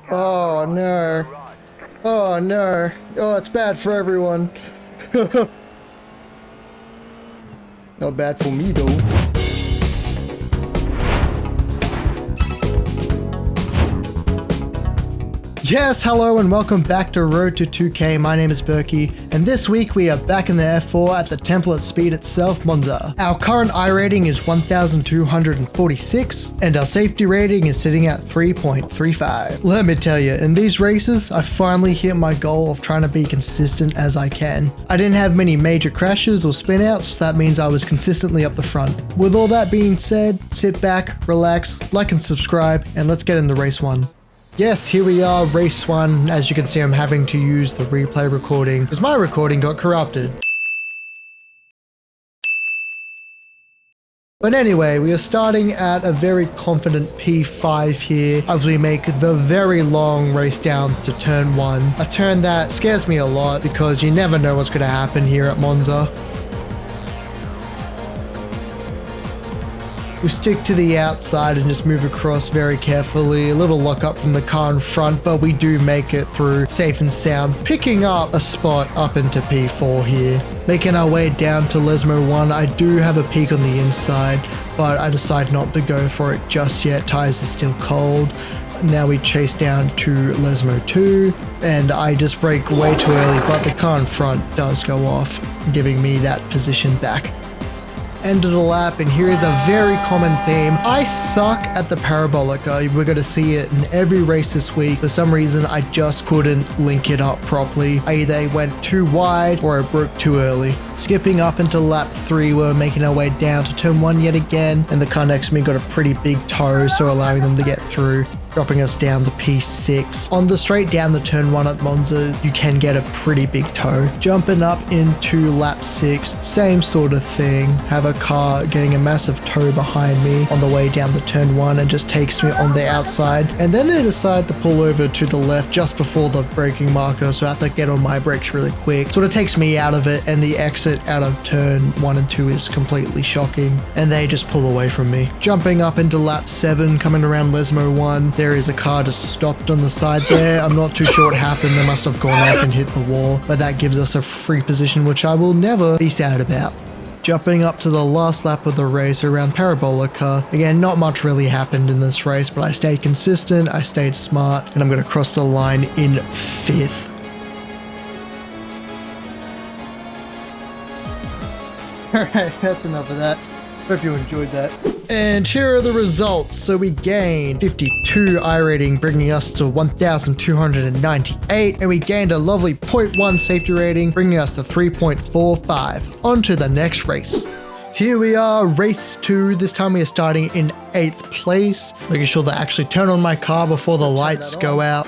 Oh no. Oh no. Oh, it's bad for everyone. Not bad for me though. Yes, hello and welcome back to Road to 2K. My name is Berkey, and this week we are back in the F4 at the template speed itself, Monza. Our current I rating is 1,246, and our safety rating is sitting at 3.35. Let me tell you, in these races, I finally hit my goal of trying to be consistent as I can. I didn't have many major crashes or spinouts, so that means I was consistently up the front. With all that being said, sit back, relax, like and subscribe, and let's get into race 1. Yes, here we are, race 1. As you can see, I'm having to use the replay recording because my recording got corrupted. But anyway, we are starting at a very confident P5 here as we make the very long race down to turn 1. A turn that scares me a lot because you never know what's going to happen here at Monza. We stick to the outside and just move across very carefully. A little lock up from the car in front, but we do make it through safe and sound, picking up a spot up into P4 here. Making our way down to Lesmo 1, I do have a peak on the inside, but I decide not to go for it just yet. Tires are still cold. Now we chase down to Lesmo 2, and I just brake way too early, but the car in front does go off, giving me that position back. End of the lap, and here is a very common theme. I suck at the parabolica. We're going to see it in every race this week. For some reason, I just couldn't link it up properly. I either went too wide or I broke too early. Skipping up into lap 3, we're making our way down to turn 1 yet again, and the car next to me got a pretty big toe, so allowing them to get through, dropping us down to P6. On the straight down the turn 1 at Monza, you can get a pretty big toe. Jumping up into lap 6, same sort of thing. Have a car getting a massive toe behind me on the way down the turn 1 and just takes me on the outside. And then they decide to pull over to the left just before the braking marker, so I have to get on my brakes really quick. Sort of takes me out of it, and the exit out of turn 1 and 2 is completely shocking. And they just pull away from me. Jumping up into lap 7, coming around Lesmo 1, there is a car just stopped on the side there. I'm not too sure what happened. They must have gone off and hit the wall, but that gives us a free position, which I will never be sad about. Jumping up to the last lap of the race around Parabolica. Again, not much really happened in this race, but I stayed consistent, I stayed smart, and I'm going to cross the line in 5th. Alright, that's enough of that. Hope you enjoyed that. And here are the results. So we gained 52 I rating, bringing us to 1,298, and we gained a lovely 0.1 safety rating, bringing us to 3.45. On to the next race. Here we are, race 2. This time we are starting in 8th place, making sure to actually turn on my car before the lights go out.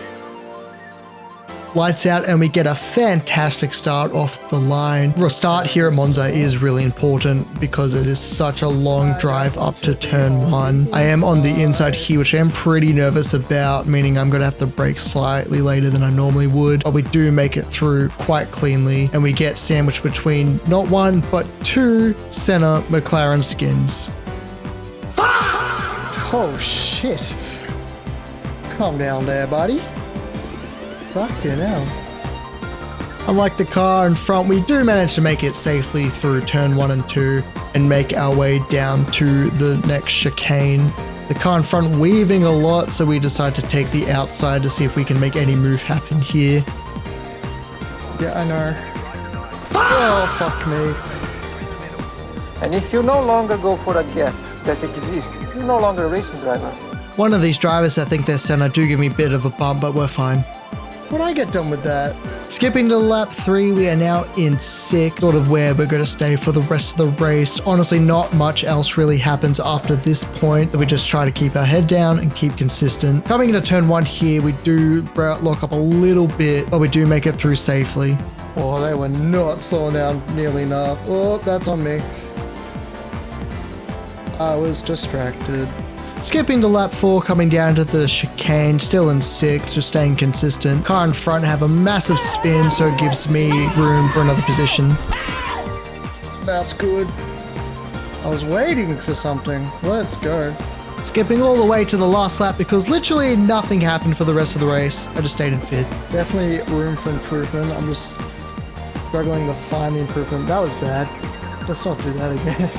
Lights out, and we get a fantastic start off the line. The start here at Monza is really important because it is such a long drive up to turn 1. I am on the inside here, which I am pretty nervous about, meaning I'm going to have to brake slightly later than I normally would, but we do make it through quite cleanly, and we get sandwiched between not 1 but 2 Senna McLaren skins. Oh shit. Calm down there, buddy. Fucking hell. Unlike the car in front, we do manage to make it safely through turn 1 and 2 and make our way down to the next chicane. The car in front weaving a lot, so we decide to take the outside to see if we can make any move happen here. Yeah, I know. Oh, fuck me. And if you no longer go for a gap that exists, you're no longer a racing driver. One of these drivers that think they're Senna do give me a bit of a bump, but we're fine. When I get done with that. Skipping to lap 3, we are now in 6th, sort of where we're going to stay for the rest of the race. Honestly, not much else really happens after this point. We just try to keep our head down and keep consistent. Coming into turn 1 here, we do lock up a little bit, but we do make it through safely. Oh, they were not slowing down nearly enough. Oh, that's on me. I was distracted. Skipping to lap 4, coming down to the chicane, still in 6th, just staying consistent. Car in front have a massive spin, so it gives me room for another position. That's good. I was waiting for something. Let's go. Skipping all the way to the last lap because literally nothing happened for the rest of the race. I just stayed in fifth. Definitely room for improvement. I'm just struggling to find the improvement. That was bad. Let's not do that again.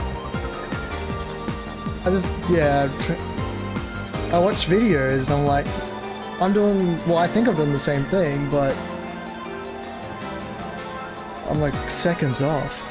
I watch videos and I'm like, I think I'm doing the same thing, but I'm like seconds off.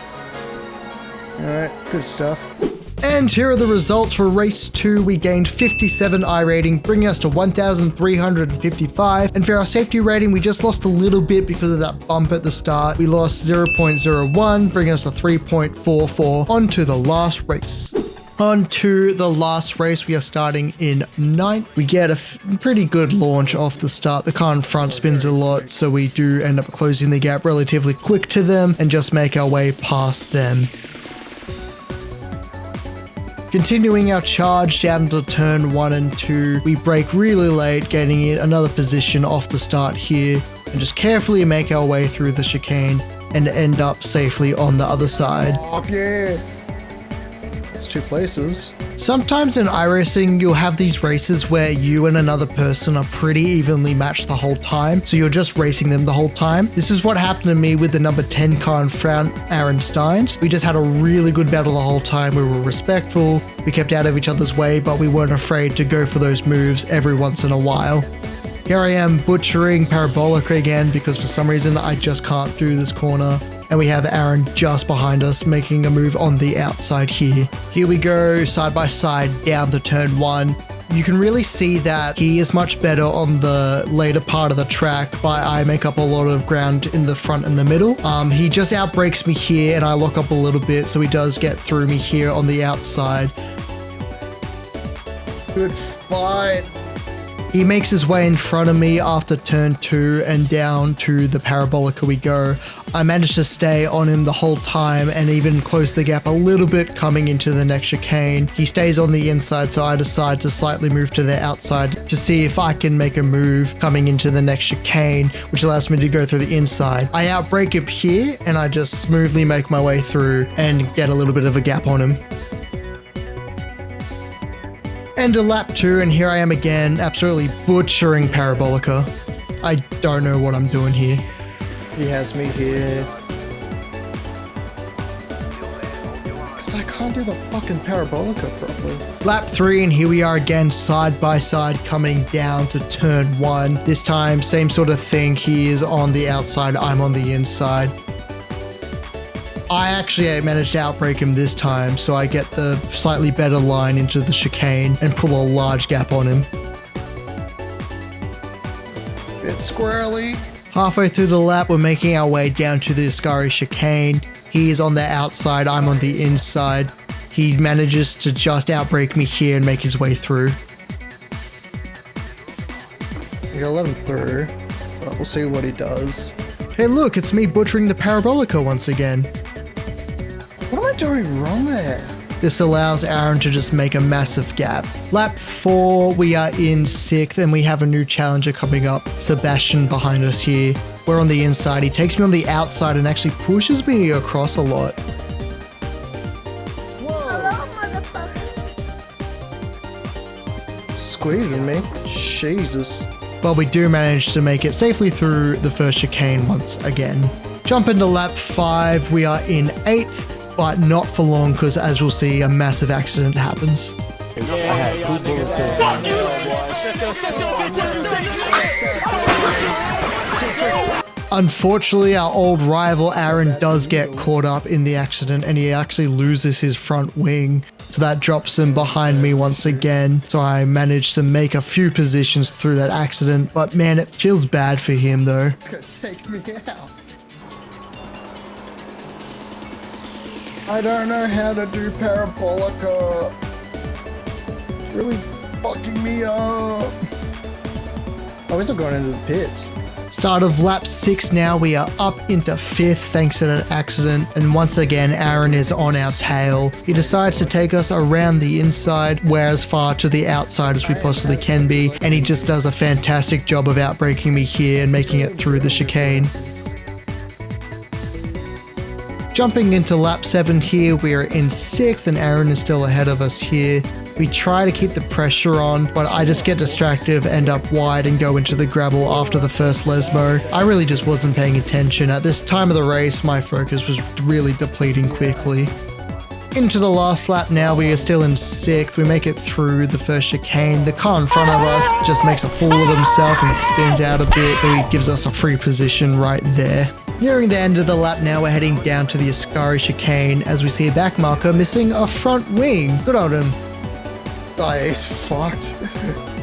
Alright, good stuff. And here are the results for race 2. We gained 57 I rating, bringing us to 1,355. And for our safety rating, we just lost a little bit because of that bump at the start. We lost 0.01, bringing us to 3.44. On to the last race. On to the last race, we are starting in 9th. We get a pretty good launch off the start. The car in front spins a lot, so we do end up closing the gap relatively quick to them and just make our way past them. Continuing our charge down to turn 1 and 2, we brake really late, getting in another position off the start here, and just carefully make our way through the chicane and end up safely on the other side. Oh, yeah. It's 2 places. Sometimes in iRacing, you'll have these races where you and another person are pretty evenly matched the whole time, so you're just racing them the whole time. This is what happened to me with the number 10 car in front, Aaron Steins. We just had a really good battle the whole time. We were respectful, we kept out of each other's way, but we weren't afraid to go for those moves every once in a while. Here I am butchering Parabolica again because for some reason I just can't do this corner. And we have Aaron just behind us making a move on the outside here. Here we go side by side down the turn 1. You can really see that he is much better on the later part of the track, but I make up a lot of ground in the front and the middle. He just outbrakes me here and I lock up a little bit, so he does get through me here on the outside. Good fight. He makes his way in front of me after turn 2 and down to the Parabolica we go. I managed to stay on him the whole time and even close the gap a little bit coming into the next chicane. He stays on the inside, so I decide to slightly move to the outside to see if I can make a move coming into the next chicane, which allows me to go through the inside. I outbrake him here and I just smoothly make my way through and get a little bit of a gap on him. And a lap 2, and here I am again, absolutely butchering Parabolica. I don't know what I'm doing here. He has me here. Because I can't do the fucking Parabolica properly. Lap 3, and here we are again, side by side, coming down to turn 1. This time, same sort of thing. He is on the outside, I'm on the inside. I actually managed to outbrake him this time, so I get the slightly better line into the chicane and pull a large gap on him. It's squirrely. Halfway through the lap, we're making our way down to the Ascari chicane. He is on the outside, I'm on the inside. He manages to just outbrake me here and make his way through. We gotta let him through, but we'll see what he does. Hey look, it's me butchering the Parabolica once again. What am I doing wrong there? This allows Aaron to just make a massive gap. Lap 4, we are in 6th and we have a new challenger coming up, Sebastian behind us here. We're on the inside, he takes me on the outside and actually pushes me across a lot. Whoa! Squeezing me? Jesus. But we do manage to make it safely through the first chicane once again. Jump into lap 5, we are in 8th, but not for long because as we'll see, a massive accident happens. Unfortunately, our old rival Aaron does get caught up in the accident and he actually loses his front wing. So that drops him behind me once again. So I managed to make a few positions through that accident, but man, it feels bad for him though. Take me out. I don't know how to do Parabolica. It's really fucking me up. Oh, he's not going into the pits. Start of lap 6 now, we are up into 5th thanks to that accident, and once again Aaron is on our tail. He decides to take us around the inside, we're as far to the outside as we possibly can be, and he just does a fantastic job of outbraking me here and making it through the chicane. Jumping into lap 7 here, we are in 6th and Aaron is still ahead of us here. We try to keep the pressure on, but I just get distracted, end up wide and go into the gravel after the first Lesmo. I really just wasn't paying attention. At this time of the race, my focus was really depleting quickly. Into the last lap now, we are still in 6th. We make it through the first chicane. The car in front of us just makes a fool of himself and spins out a bit, but he gives us a free position right there. Nearing the end of the lap now, we're heading down to the Ascari chicane as we see a back marker missing a front wing. Good on him. Oh, he's fucked.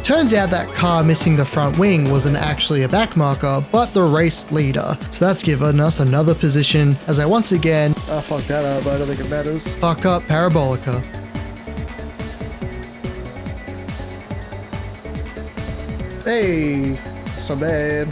Turns out that car missing the front wing wasn't actually a back marker, but the race leader. So that's given us another position as I once again Fuck that up, I don't think it matters. fuck up Parabolica. Hey, it's not bad.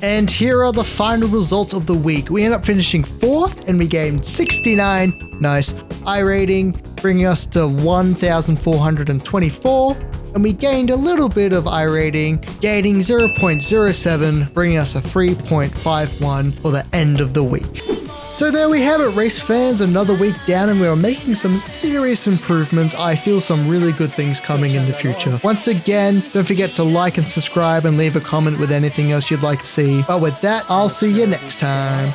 And here are the final results of the week. We end up finishing 4th and we gained 69. Nice. I rating, bringing us to 1,424. And we gained a little bit of I rating, gaining 0.07, bringing us a 3.51 for the end of the week. So there we have it, race fans, another week down and we are making some serious improvements. I feel some really good things coming in the future. Once again, don't forget to like and subscribe and leave a comment with anything else you'd like to see. But with that, I'll see you next time.